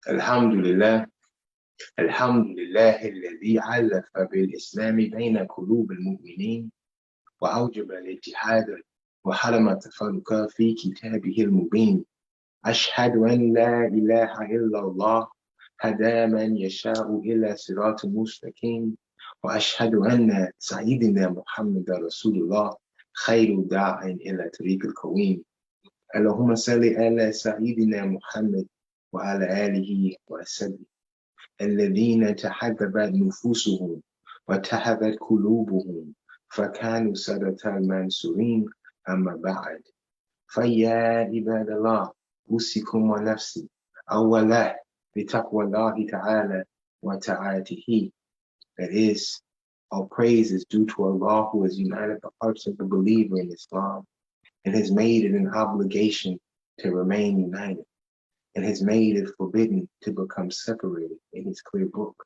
Alhamdulillah, Alhamdulillah, الذي علف بالإسلام بين قلوب المؤمنين وأوجب الاتحاد وحرم التفرق في كتابه المبين. أشهد أن لا إله إلا الله هدى من يشاء إلى صراط مستقيم وأشهد أن سيدنا محمد رسول الله خير داع إلى طريق القويم. اللهم صل على سيدنا محمد وعلى آله وسلم الذين تحببت نفوسهم وتهبت قلوبهم فكانوا سادة المنصورين. أما بعد، فيا عباد الله، أوصيكم ونفسي أولا بتقوى الله تعالى وطاعته. That is, all praise is due to Allah who has united the hearts of the believer in Islam and has made it an obligation to remain united, and has made it forbidden to become separated in his clear book.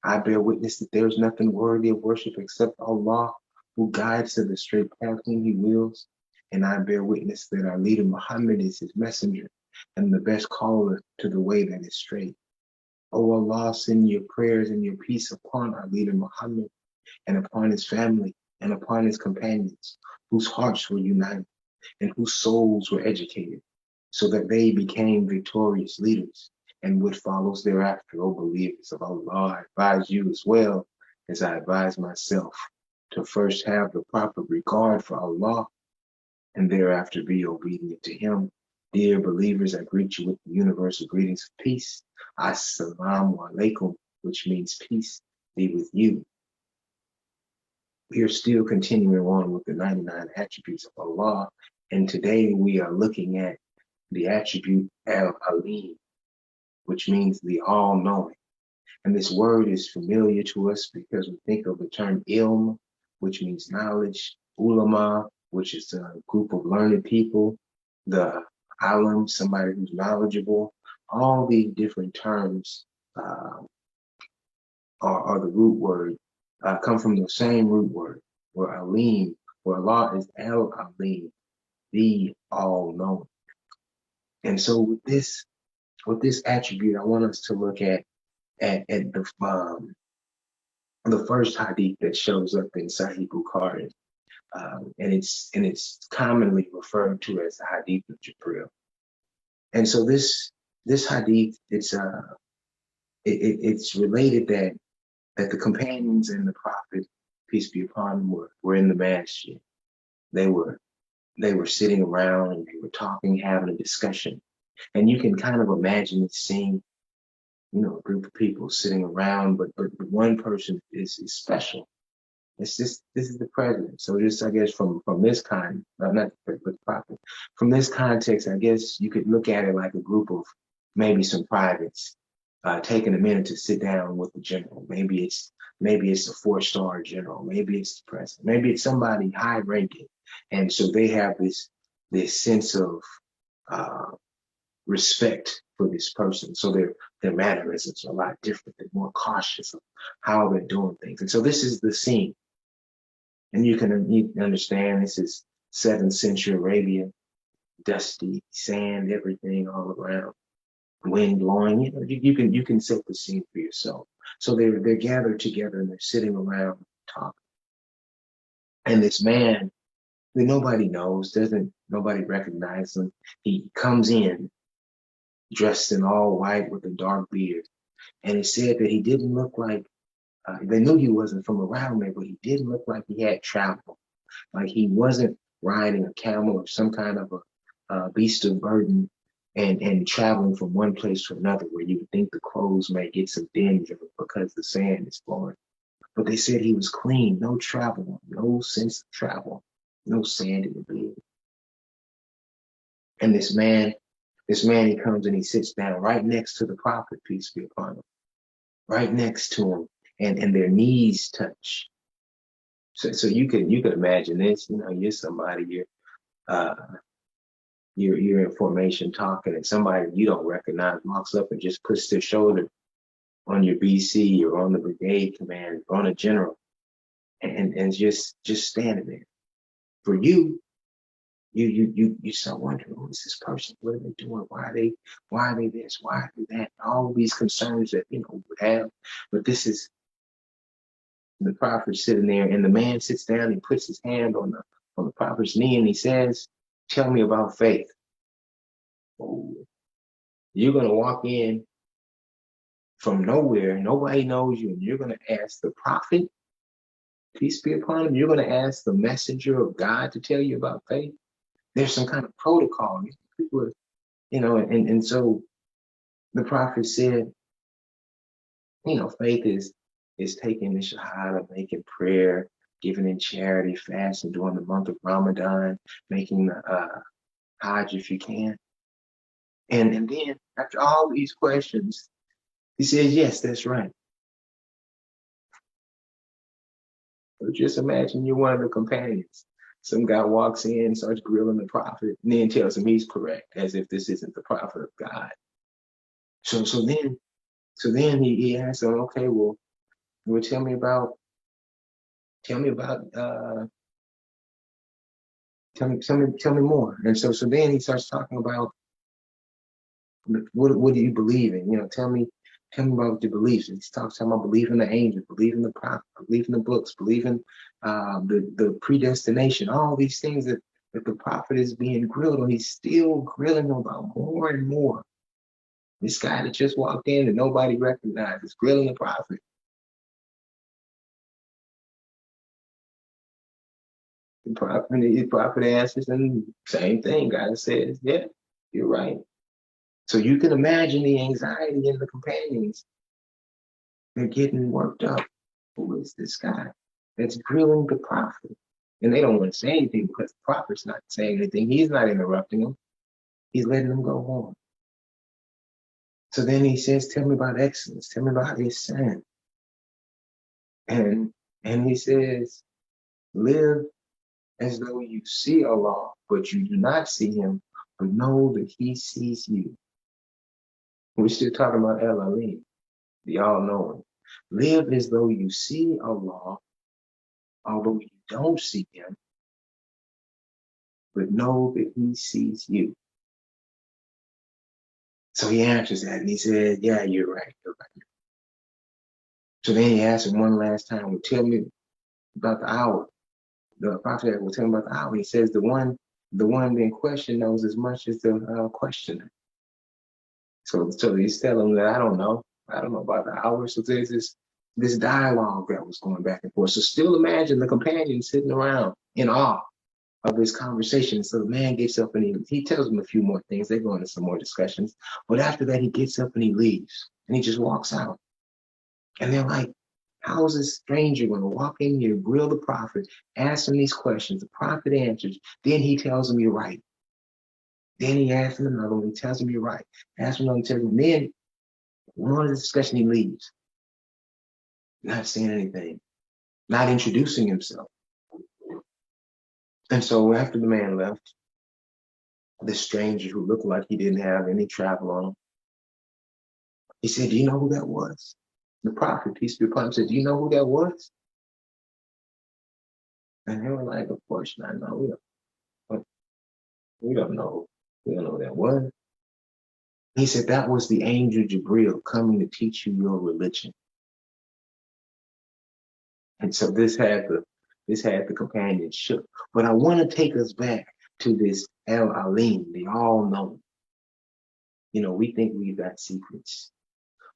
I bear witness that there is nothing worthy of worship except Allah, who guides to the straight path whom he wills, and I bear witness that our leader Muhammad is his messenger and the best caller to the way that is straight. O Allah, send your prayers and your peace upon our leader Muhammad and upon his family and upon his companions, whose hearts were united and whose souls were educated, so that they became victorious leaders. And what follows thereafter, O believers of Allah, I advise you as well as I advise myself to first have the proper regard for Allah and thereafter be obedient to him. Dear believers, I greet you with the universal greetings of peace. Assalamu alaikum, which means peace be with you. We are still continuing on with the 99 attributes of Allah, and today we are looking at the attribute Al Aleem, which means the all-knowing. And this word is familiar to us because we think of the term ilm, which means knowledge, ulama, which is a group of learned people, the alim, somebody who's knowledgeable. All these different terms are the root word, come from the same root word, where Aleem, where Allah is Al Aleem, the all-knowing. And so with this attribute, I want us to look at the first hadith that shows up in Sahih Bukhari, and it's commonly referred to as the Hadith of Jibril. And so this hadith, it's related that the companions and the Prophet, peace be upon him, were in the masjid. They were sitting around and they were talking, having a discussion. And you can kind of imagine the scene, a group of people sitting around, but one person is special. This is the president. So just, I guess, from this kind, not the prophet, from this context, I guess you could look at it like a group of maybe some privates taking a minute to sit down with the general. Maybe it's a 4-star general. Maybe it's the president. Maybe it's somebody high ranking. And so they have this sense of respect for this person. So their mannerisms are a lot different. They're more cautious of how they're doing things. And so this is the scene. And you can understand this is 7th century Arabia, dusty, sand, everything all around, wind blowing. You can set the scene for yourself. So they're gathered together and they're sitting around talking. And this man that nobody knows, nobody recognizes him. He comes in dressed in all white with a dark beard. And it said that he didn't look like, they knew he wasn't from around there, but he didn't look like he had traveled. Like he wasn't riding a camel or some kind of a beast of burden and traveling from one place to another where you would think the clothes may get some dinge because the sand is flowing. But they said he was clean, no travel, no sense of travel, no sand in the beard. And this man, he comes and he sits down right next to the Prophet, peace be upon him, right next to him, and their knees touch. So you could imagine this. You're somebody, you're in formation talking, and somebody you don't recognize walks up and just puts their shoulder on your BC or on the brigade command or on a general, and just standing there. For you, you start wondering, who is this person? What are they doing? Why are they this? Why are they that? All these concerns that would have. But this is the prophet sitting there, and the man sits down, he puts his hand on the prophet's knee, and he says, "Tell me about faith." Oh, you're gonna walk in from nowhere, nobody knows you, and you're gonna ask the prophet, peace be upon him, you're gonna ask the messenger of God to tell you about faith. There's some kind of protocol. People, and so the prophet said, faith is taking the shahada, making prayer, giving in charity, fasting during the month of Ramadan, making the Hajj if you can. And then after all these questions, he says, yes, that's right. So just imagine you're one of the companions. Some guy walks in, starts grilling the prophet, and then tells him he's correct, as if this isn't the prophet of God. So then he asks him, okay, well, tell me about tell me more. And so then he starts talking about what do you believe in? Tell me about your beliefs. And he talks about believing the angels, believing the prophet, believing the books, believing the predestination, all these things that the prophet is being grilled on. He's still grilling about more and more. This guy that just walked in and nobody recognized is grilling the prophet. The prophet answers, and same thing. God says, yeah, you're right. So you can imagine the anxiety in the companions. They're getting worked up. Who is this guy that's grilling the prophet? And they don't want to say anything because the prophet's not saying anything. He's not interrupting them. He's letting them go on. So then he says, tell me about excellence. Tell me about his son. And he says, live as though you see Allah, but you do not see him, but know that he sees you. We're still talking about Al Aleem, the all-knowing. Live as though you see Allah, although you don't see him, but know that he sees you. So he answers that, and he says, yeah, you're right. So then he asks him one last time, well, tell me about the hour. The prophet will tell him about the hour. He says the one being questioned knows as much as the questioner. So he's telling him that I don't know about the hour. So there's this dialogue that was going back and forth. So still imagine the companions sitting around in awe of this conversation. So the man gets up and he tells them a few more things. They go into some more discussions. But after that, he gets up and he leaves. And he just walks out. And they're like, how is this stranger going to walk in here, grill the prophet, ask him these questions? The prophet answers. Then he tells him you're right. Then he asks him another one. He tells him you're right. Asks him another one, tells him. Then one of the discussion, he leaves. Not saying anything. Not introducing himself. And so after the man left, this stranger who looked like he didn't have any travel on him, he said, do you know who that was? The prophet, peace be upon him, said, do you know who that was? And they were like, of course not. No, we don't know. We don't know who that was. He said, that was the angel Jibril coming to teach you your religion. And so this had the companions shook. But I want to take us back to this Al Aleem, the all-knowing. We think we've got secrets.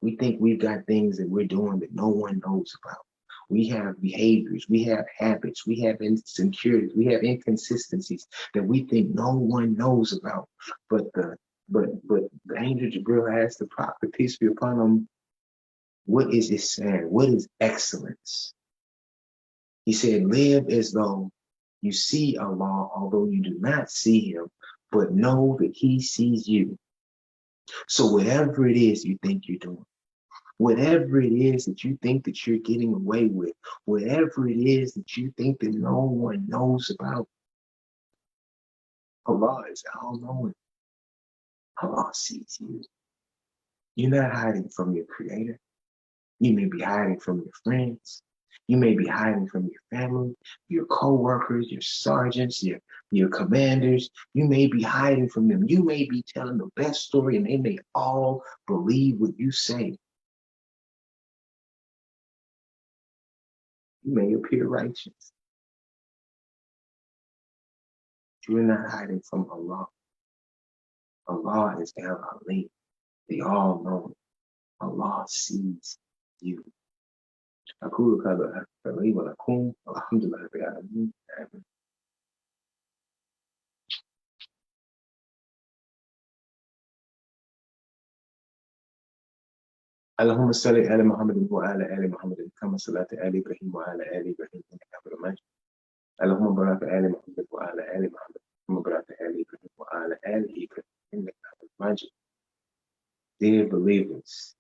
We think we've got things that we're doing that no one knows about. We have behaviors, we have habits, we have insecurities, we have inconsistencies that we think no one knows about. But the angel Jibril asked the prophet, peace be upon him, what is it saying? What is excellence? He said, live as though you see Allah, although you do not see him, but know that he sees you. So whatever it is you think you're doing, whatever it is that you think that you're getting away with, whatever it is that you think that no one knows about, Allah is all-knowing. Allah sees you. You're not hiding from your creator. You may be hiding from your friends. You may be hiding from your family, your co-workers, your sergeants, your commanders. You may be hiding from them. You may be telling the best story and they may all believe what you say. You may appear righteous. You're not hiding from Allah. Allah is Al Aleem, the all-knowing. Allah sees you. أقول هذا لي ولكم والحمد لله رب العالمين. آمين. اللهم صل على محمد وعلى آل محمد كما صليت على إبراهيم وعلى آل إبراهيم إنك حميد مجيد. اللهم بارك على محمد وعلى آل محمد كما باركت على إبراهيم وعلى آل إبراهيم إنك حميد مجيد. Dear believers,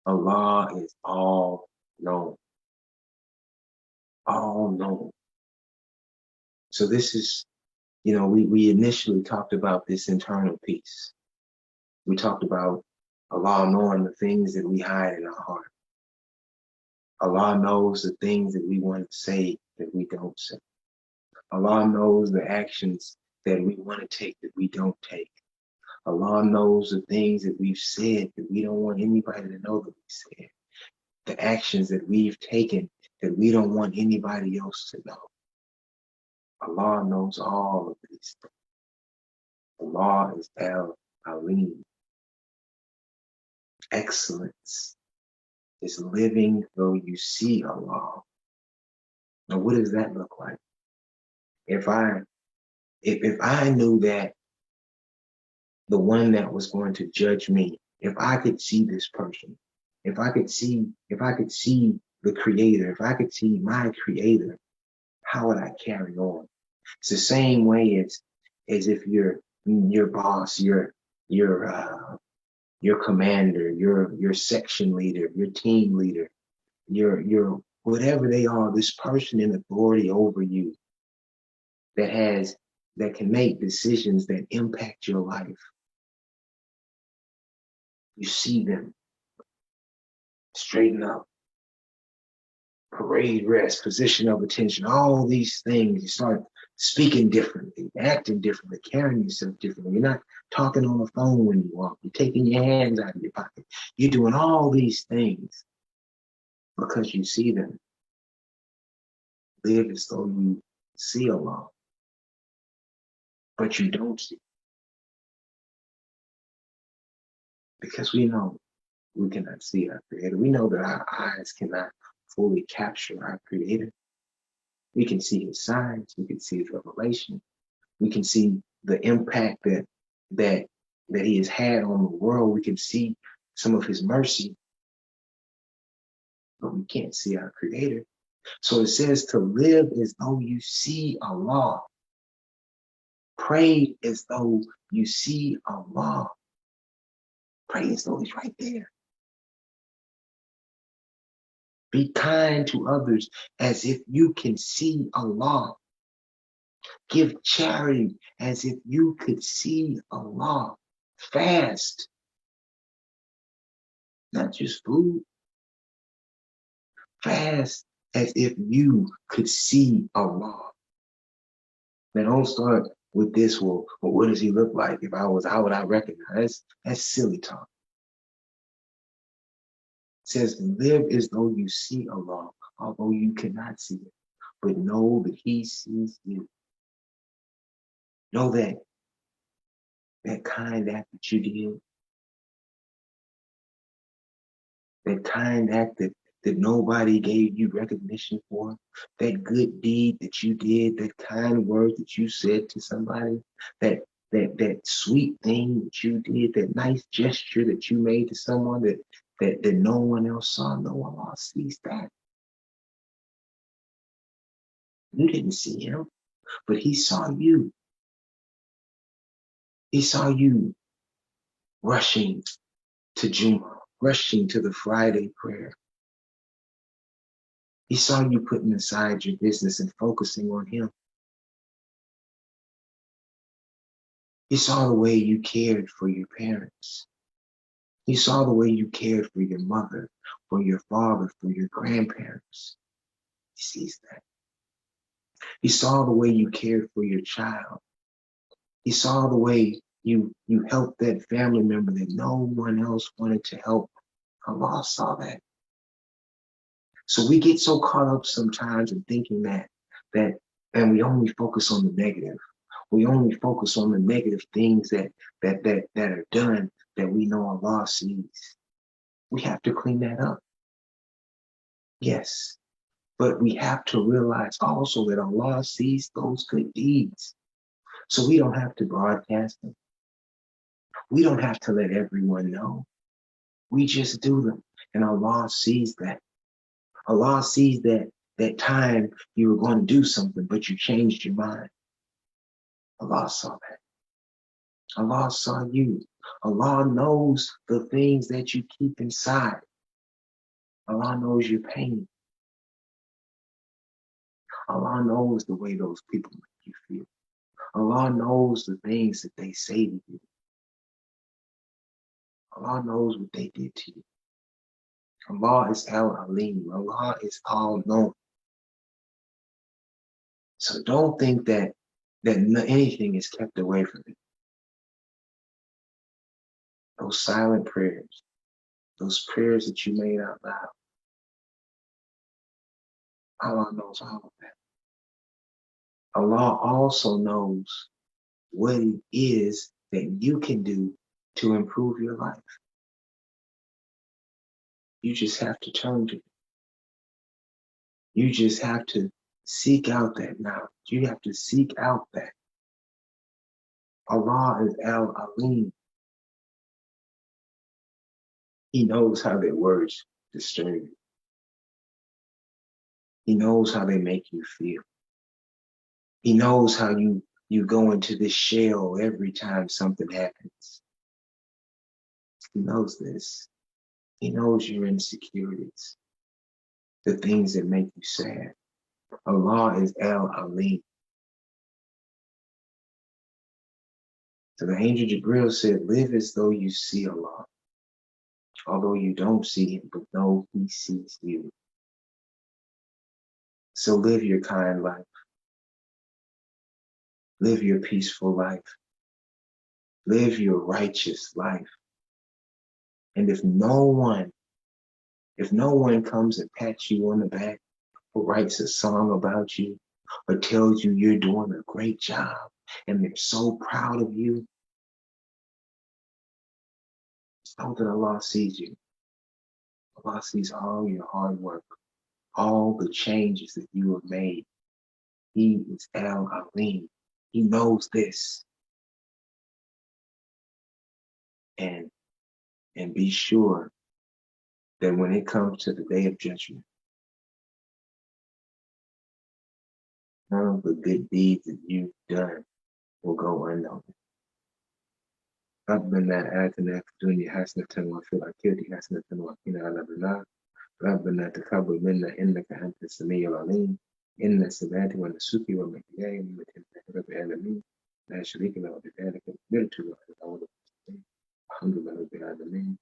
Allah is all known. All known. So this is, we initially talked about this internal peace. We talked about Allah knowing the things that we hide in our heart. Allah knows the things that we want to say that we don't say. Allah knows the actions that we want to take that we don't take. Allah knows the things that we've said that we don't want anybody to know that we said. The actions that we've taken that we don't want anybody else to know. Allah knows all of these things. Allah is Al Aleem. Excellence is living though you see Allah. Now, what does that look like? If I knew that the one that was going to judge me, if I could see this person, if I could see the Creator, if I could see my Creator, how would I carry on? It's the same way as if your boss, your commander, your section leader, your team leader, your whatever they are, this person in authority over you that can make decisions that impact your life. You see them straighten up, parade rest, position of attention, all these things. You start speaking differently, acting differently, carrying yourself differently. You're not talking on the phone when you walk. You're taking your hands out of your pocket. You're doing all these things because you see them. Live as though you see Allah, but you don't see. Because we know we cannot see our Creator. We know that our eyes cannot fully capture our Creator. We can see His signs. We can see His revelation. We can see the impact that He has had on the world. We can see some of His mercy, but we can't see our Creator. So it says to live as though you see Allah. Pray as though you see Allah. Pray as though He's right there. Be kind to others as if you can see Allah. Give charity as if you could see Allah. Fast. Not just food. Fast as if you could see Allah. Now don't start with this, well, what does He look like? How would I recognize? That's silly talk. It says, live as though you see Allah, although you cannot see it, but know that He sees you. Know that kind act that you did, that kind act that nobody gave you recognition for, that good deed that you did, that kind word that you said to somebody, that sweet thing that you did, that nice gesture that you made to someone that no one else saw. No one else sees that. You didn't see Him, but He saw you. He saw you rushing to Jumu'ah, rushing to the Friday prayer. He saw you putting aside your business and focusing on Him. He saw the way you cared for your parents. He saw the way you cared for your mother, for your father, for your grandparents. He sees that. He saw the way you cared for your child. He saw the way you helped that family member that no one else wanted to help. Allah saw that. So we get so caught up sometimes in thinking that and we only focus on the negative. We only focus on the negative things that are done that we know Allah sees. We have to clean that up. Yes. But we have to realize also that Allah sees those good deeds. So we don't have to broadcast them. We don't have to let everyone know. We just do them. And Allah sees that. Allah sees that time you were going to do something, but you changed your mind. Allah saw that. Allah saw you. Allah knows the things that you keep inside. Allah knows your pain. Allah knows the way those people make you feel. Allah knows the things that they say to you. Allah knows what they did to you. Allah is Al Aleem. Allah is all known. So don't think that anything is kept away from you. Those silent prayers, those prayers that you made out loud, Allah knows all of that. Allah also knows what it is that you can do to improve your life. You just have to turn to it. You just have to seek out that knowledge. You have to seek out that. Allah is Al Aleem. He knows how their words disturb you. He knows how they make you feel. He knows how you go into this shell every time something happens. He knows this. He knows your insecurities, the things that make you sad. Allah is Al Aleem. So the Angel Jibril said, live as though you see Allah, although you don't see him, but know he sees you. So live your kind life. Live your peaceful life. Live your righteous life. And if no one comes and pats you on the back or writes a song about you or tells you you're doing a great job and they're so proud of you, know that Allah sees you. Allah sees all your hard work, all the changes that you have made. He is Al Aleem. He knows this. And be sure that when it comes to the day of judgment, none of the good deeds that you've done will go unnoticed. ربنا آتنا في الدنيا حسنة وفي الآخرة حسنة وقنا عذاب النار ربنا تقبل منا إنك أنت السميع العليم إن صلاتي ونسكي ومحياي ومماتي لله رب العالمين لا شريك له وبذلك أمرت وأنا أول المسلمين الحمد لله رب العالمين